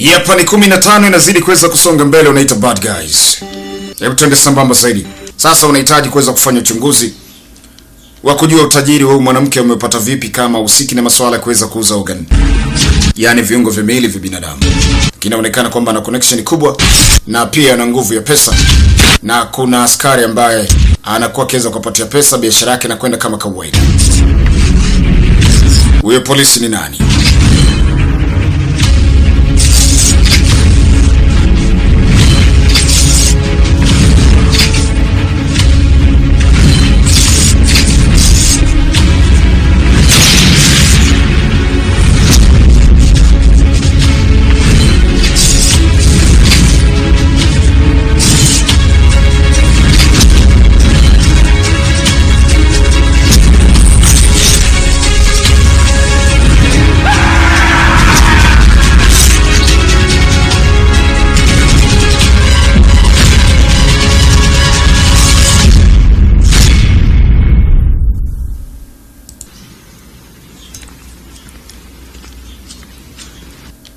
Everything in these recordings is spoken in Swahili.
Hapa ni 15 inazidi kuweza kusonga mbele, unaita Bad Guys. Hebu tuende sambamba zaidi. Sasa unahitaji kuweza kufanya uchunguzi wa kujua utajiri wa mwanamke umepata vipi kama usiki na masuala ya kuweza kuuza organ. Yaani viungo vya miili vya binadamu. Kinaonekana kwamba ana connection kubwa na pia ana nguvu ya pesa. Na kuna askari ambaye anakuwa kiweza kupatia pesa biashara yake na kwenda kama kawaida. Huyo polisi ni nani?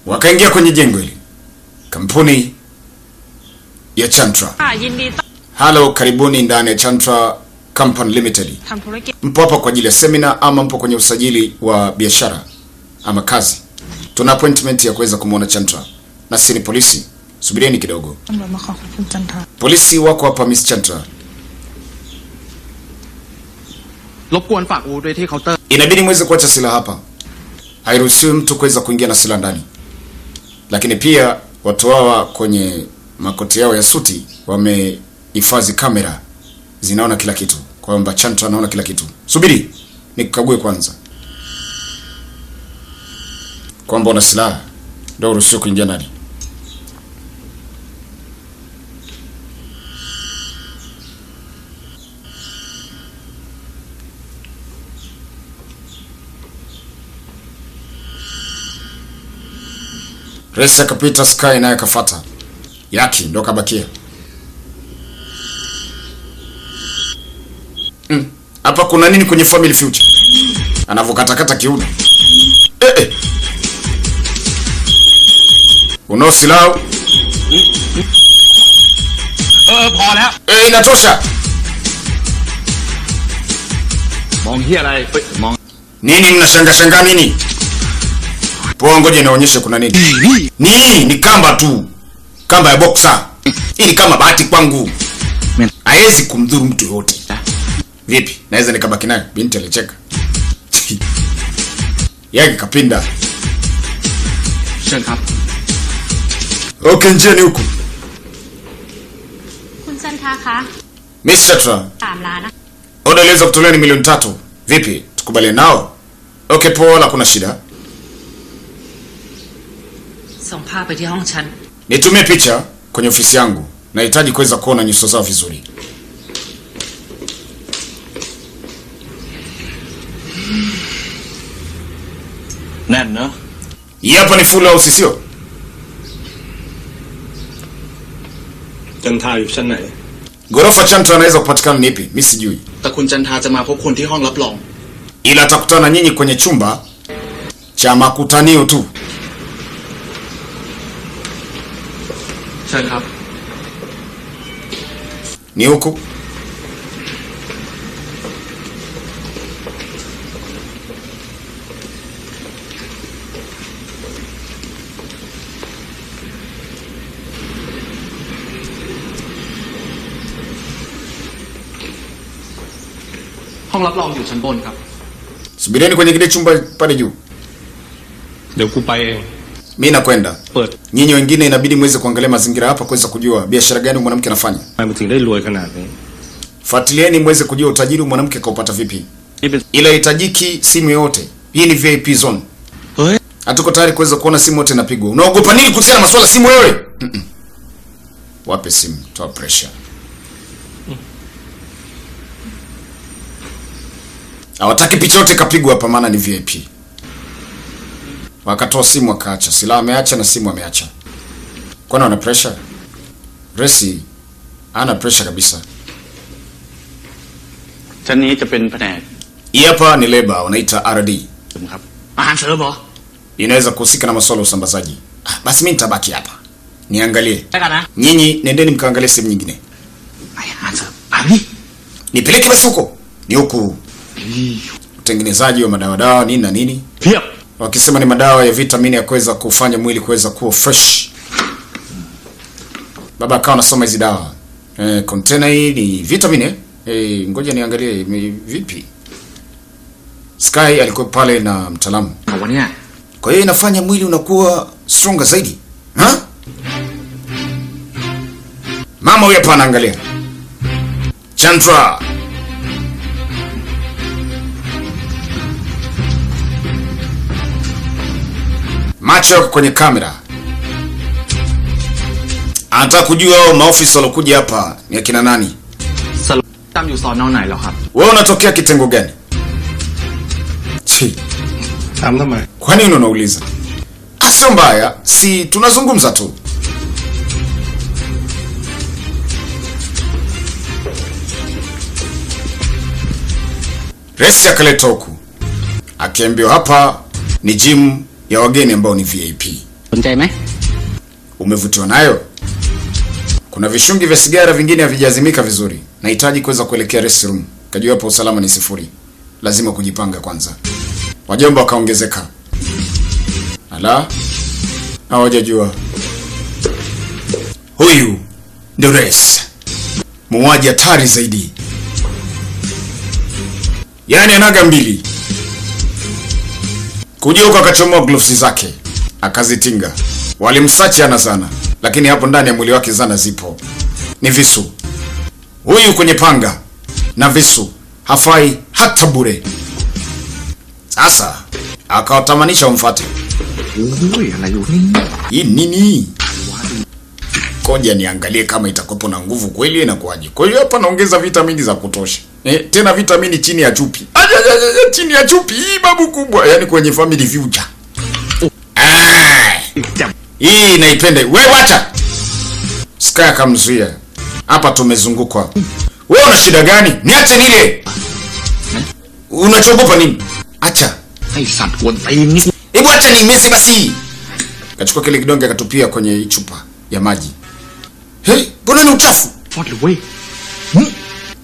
Wakaingia kwenye jengo hili. Kampuni ya Chantra. Hello, karibuni ndani ya Chantra Company Limited. Mpo hapa kwa ajili ya seminar ama mpo kwenye usajili wa biashara ama kazi? Tuna appointment ya kuweza kumuona Chantra. Na sisi ni polisi. Subirieni kidogo. Polisi wako hapa, Miss Chantra. Inabidi muweze kuacha silaha hapa. Hairuhusiwi mtu kuweza kuingia na silaha ndani. Lakini pia watu hawa kwenye makoti yao ya suti wamehifadhi kamera zinaona kila kitu, kwamba Chantra anaona kila kitu. Subiri nikukague kwanza kwamba una silaha ndio uruhusiwe kuingia ndani. Resa kapita, Sky naye kafata. Yaki ndo kabakia. Hapa kuna nini kwenye Family Future? Anavokatakata kiuno. Unao silaha? Inatosha. Nini mnashanga nini? Poa, ngoja nionyeshe kuna nini. Ni kamba tu. Kamba ya boxer. Hii ni kama bahati kwangu. Haezi kumdhuru mtu yote. Vipi? Naweza nikabaki naye? Binti alicheka. Yaki kapinda. Okay, njia ni huku. Miss Chantra. Oda iliweza kutolea ni milioni 3. Vipi? Tukubaliane nao? Okay, poa, la kuna shida. Nitumie picha kwenye ofisi yangu. Nahitaji kuweza kuona nyuso zao vizuri. Nani? Hapa ni full house sio? Chantra yupoชั้นไหน? Gorofa Chantra anaweza kupatikana ni ipi? Mimi sijui. แต่คุณจันทราจะมาพบคุณที่ห้องรับรอง Ila atakutana nyinyi kwenye chumba cha makutanio tu. ใช่ครับ Ni huku. Hong รับรองอยู่ชั้นบนครับ Subirieni kwenye kile chumba pale juu. เดี๋ยวกูไปเอง Mimi nakwenda. เปิด Nyinyi wengine inabidi muweze kuangalia mazingira hapa kuweza kujua biashara gani mwanamke anafanya. ทำไมมันถึงได้รวยขนาดนี้ Fuatilieni muweze kujua utajiri mwanamke kaupata vipi. Ila hitajiki simu yote. Hii ni VIP zone. เฮ้ย Hatuko tayari kuweza kuona simu yote inapigwa. Unaogopa nini kuhusiana na masuala simu wewe? Wape simu, toa pressure. Hawataki picha yote kapigwa hapa maana ni VIP. Wakatoa simu wakaacha. Silaha ameacha na simu ameacha. Kwani wana pressure? Resi ana pressure kabisa. ชั้นนี้จะเป็นแผนก Hii hapa ni leba wanaita RD. ครับอาหารเสริมเหรอ Inaweza kuhusika na masuala ya usambazaji. Basi mimi nitabaki hapa. Niangalie. ไปกันนะ Nyinyi nendeni mkaangalie sehemu nyingine. ไปหาเสิร์ฟไปดิ Nipeleke basi huko. Ni huku. Utengenezaji wa madawa nini na nini? เพียบ Wakisema ni madawa ya vitamini ya kuweza kufanya mwili kuweza kuwa fresh. Baba akawa anasoma hizi dawa. Container hii ni vitamini ngoja niangalie vipi. Sky alikuwa pale na mtaalamu. เอาวันเนี้ย Kwa hiyo inafanya mwili unakuwa stronger zaidi. Ha? Mama huyu hapa anaangalia. Chandra. Macho yako kwenye kamera. Anataka kujua hao maofisa walokuja hapa ni akina nani? สรุปจำอยู่สอนอไหนแล้วครับ Wewe unatokea kitengo gani? Chi. ถามทำไม Kwa nini unauliza? Sio mbaya, si tunazungumza tu. Resi akaleta huku. Akiambiwa hapa ni gym ya wageni ambao ni VIP. สนใจไหม Umevutiwa nayo? Kuna vishungi vya sigara vingine havijazimika vizuri. Nahitaji kuweza kuelekea restroom. Kajua hapo usalama ni 0. Lazima kujipanga kwanza. Wajomba wakaongezeka. Ala? Hawajajua. Huyu ndio Res. Muuaji hatari zaidi. Yaani anaga mbili. Kuja huko akachomoa gloves zake. Akazitinga. Walimsachi ana zana. Lakini hapo ndani ya mwili wake zana zipo. Ni visu. Huyu kwenye panga na visu hafai hata bure. Sasa akawatamanisha umfate. โอ้ยอะไรอยู่นี่ Hii nini? Koja niangalie kama itakopo na nguvu kweli na kuaje. Kwa hiyo hapa naongeza vitamini za kutosha. Tena vitamini chini ya chupi. Chini ya chupi hii babu kubwa, yani kwenye family future. Hii naipenda. Wewe wacha. Sky akamzuia. Hapa tumezungukwa. Wewe una shida gani? Niache nile. Unachogopa nini? Acha. ไอ้สัตว์กวนตีนนี่ Hebu acha ni mesi basi. Kachukua kile kidonge akatupia kwenye chupa ya maji. Hey, mbona ni uchafu? ฟอดเลยเว้ย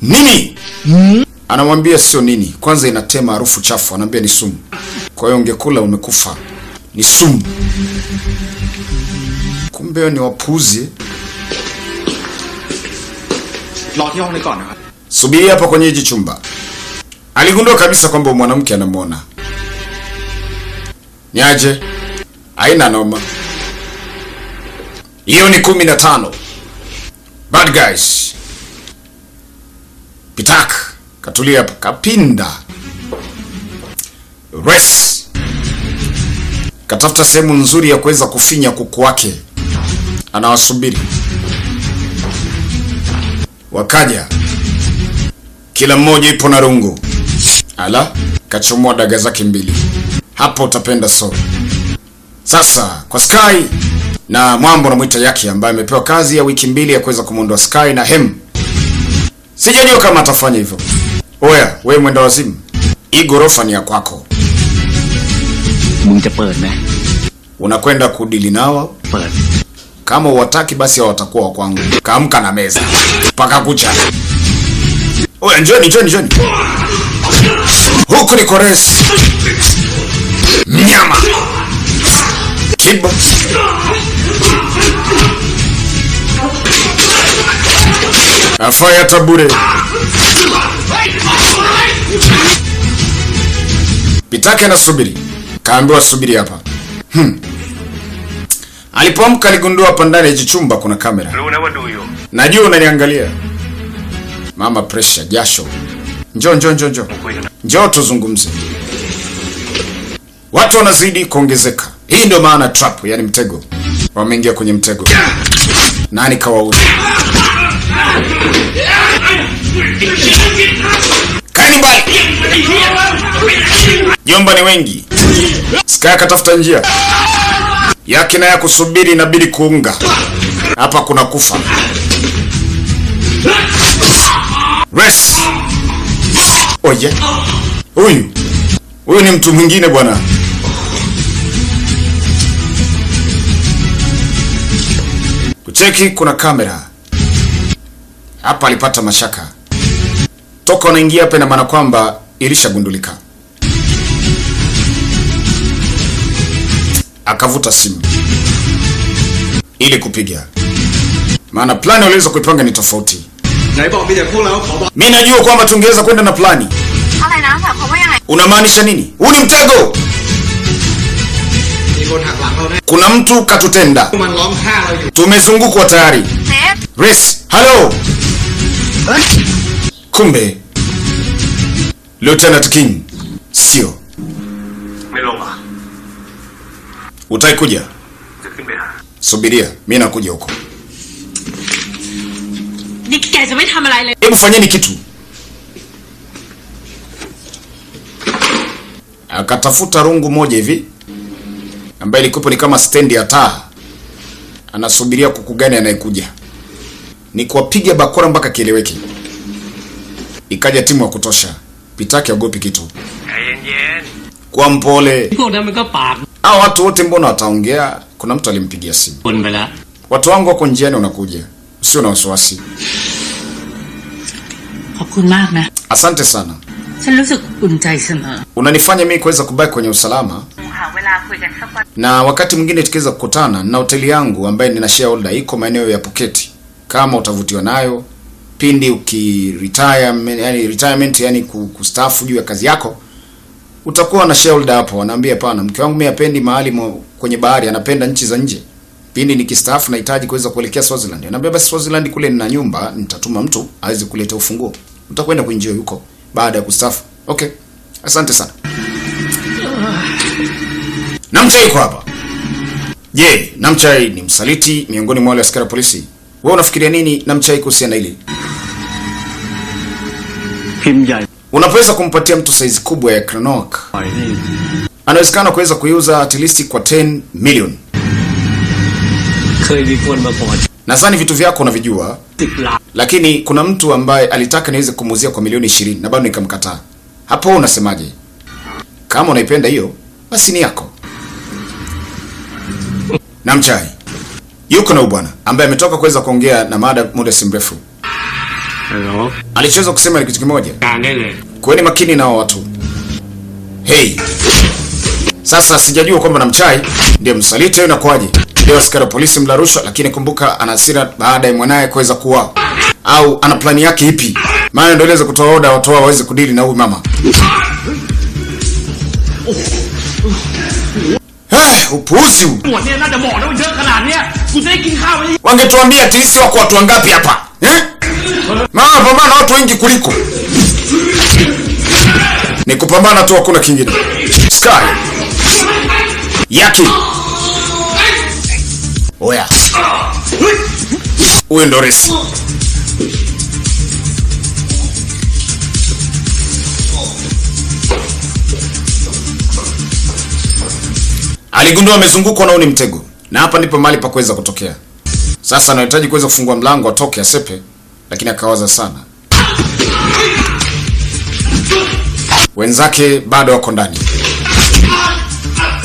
Nini? Anamwambia sio nini. Kwanza inatema harufu chafu, anamwambia ni sumu. Kwa hiyo ungekula umekufa. Ni sumu. Kumbe ni wapuzi. รอที่ห้องนี้ก่อนนะครับ Subiri hapa kwenye hiji chumba. Aligundua kabisa kwamba mwanamke anamwona. Niaje? Haina noma. Hiyo ni 15. Bad guys. Pitak. Katulia hapa. Kapinda. Res. Katafuta sehemu nzuri ya kuweza kufinya kuku wake. Anawasubiri. Wakaja. Kila mmoja ipo na rungu. Ala, kachomoa daga zake mbili. Hapo utapenda so. Sasa kwa Sky na Mwambo na mwita yake ambaye amepewa kazi ya wiki 2 ya kuweza kumuondoa Sky na Hem. Sijajua kama atafanya hivyo. Oya, wewe mwenda wazimu. Hii gorofa ni ya kwako. มึงจะเปิดไหม Unakwenda kudili nao. เปิด Kama uwataki basi watakuwa wa kwangu. Kaamka na meza. Paka kucha. Oya, njoni. Huku ni Kores. Mnyama. Kibo. Afaya tabure. Pitake anasubiri. Kaambiwa subiri hapa. Alipoamka aligundua hapa ndani ya chumba kuna kamera. Najua unaniangalia. Mama pressure, jasho. Njoo. Njoo tuzungumze. Watu wanazidi kuongezeka. Hii ndio maana trap, yani mtego. Wameingia kwenye mtego. Nani kawaudi? Kaeni mbali. Jomba ni wengi. Sky katafuta njia yake na ya kusubiri, inabidi kuunga. Hapa kuna kufa. Res. Oye. Huyu ni mtu mwingine bwana. Cheki, kuna kamera hapa. Alipata mashaka toka unaingia hapa, ina maana kwamba ilishagundulika. Akavuta simu ili kupiga, maana plani waliweza kuipanga ni tofauti. Mimi najua kwamba tungeweza kwenda na plani. Unamaanisha nini? Huu ni mtego. Kuna mtu katutenda. Tumezungukwa tayari. Res, hello. Kumbe Lieutenant King sio. Utaikuja? Subiria, mimi nakuja huko. Hebu fanyeni kitu. Akatafuta rungu moja hivi ambaye ilikuwa ni kama stendi ya taa. Anasubiria kuku gani anayekuja. Ni kuwapiga bakora mpaka kieleweke. Ikaja timu ya kutosha. Pitaki agopi kitu. Kwa mpole. Hao watu wote mbona wataongea? Kuna mtu alimpigia simu. Watu wangu wako njiani unakuja. Usio na wasiwasi. Asante sana. Unanifanya mimi kuweza kubaki kwenye usalama. Na wakati mwingine tukiweza kukutana na hoteli yangu ambaye nina shareholder iko maeneo ya Phuket. Kama utavutiwa nayo pindi retirement yani kustaafu juu ya kazi yako, utakuwa na shareholder hapo. Anaambia hapana, mke wangu mimi hapendi mahali kwenye bahari, anapenda nchi za nje. Pindi nikistaafu nahitaji kuweza kuelekea Swaziland. Anaambia basi Swaziland kule nina nyumba, nitatuma mtu aweze kuleta ufunguo. Utakwenda kuenjoy huko baada ya kustaafu. Okay. Asante sana. Namchai yuko hapa. Je, Namchai ni msaliti miongoni mwa wale askari polisi? Wewe unafikiria nini Namchai kuhusiana hili? Unaweza kumpatia mtu size kubwa ya Kranok. Anawezekana kuweza kuiuza at least kwa 10 million. Nadhani vitu vyako unavijua. Lakini kuna mtu ambaye alitaka niweze kumuuzia kwa milioni 20 na bado nikamkataa. Hapo unasemaje? Kama unaipenda hiyo, basi ni yako. Namchai yuko na bwana ambaye ametoka kuweza kuongea na muda si mrefu. Hello. Alichoweza kusema ni kitu kimoja. Kuweni makini na watu. Hey. Sasa sijajua kwamba Namchai ndiye msaliti au inakuaje. Ndio askari polisi mla rushwa, lakini kumbuka ana hasira baada ya mwanae kuweza kuwa au ana plani yake ipi? Maana ndio aliweza kutoa order watu wao waweze kudili na huyu mama. Upuuzi huu. Wangetuambia tisi wako watu wangapi hapa? Maana pambana watu wengi kuliko. Ni kupambana tu, hakuna kingine. Sky. Yaki. Oya. Uwe ndo resi. Aligundua amezungukwa na uni mtego. Na hapa ndipo mahali pa kuweza kutokea. Sasa anahitaji kuweza kufungua mlango atoke asepe, lakini akawaza sana. Wenzake bado wako ndani.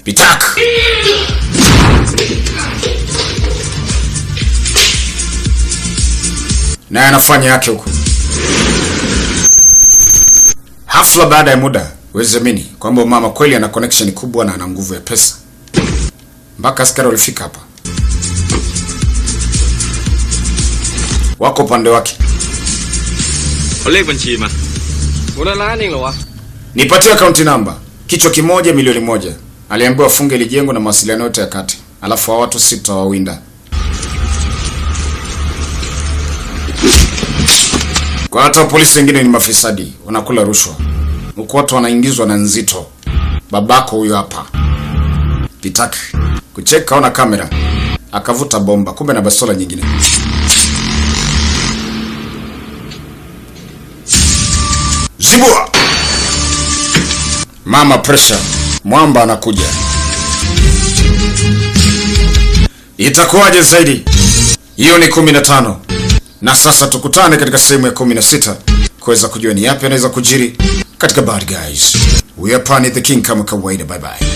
Pitak. Na anafanya yake huko. Hafla baada ya muda, huwezi amini kwamba mama kweli ana connection kubwa na ana nguvu ya pesa. Mpaka askari walifika hapa. Wako upande wake. Nipatie account number. Kichwa kimoja milioni 1. Aliambiwa afunge ile jengo na mawasiliano yote ya kati. Alafu wa watu 6 wawinda. Kwa hata polisi wengine ni mafisadi, wanakula rushwa. Huko watu wanaingizwa na nzito. Babako huyo hapa. Pitaki. Kucheka kaona kamera. Akavuta bomba, kumbe na bastola nyingine. Zibua. Mama pressure. Mwamba anakuja. Itakuwaje zaidi? Hiyo ni 15. Na sasa tukutane katika sehemu ya 16 kuweza kujua ni yapi anaweza kujiri katika Bad Guys. We are Pani the King kama kawaida. Bye bye.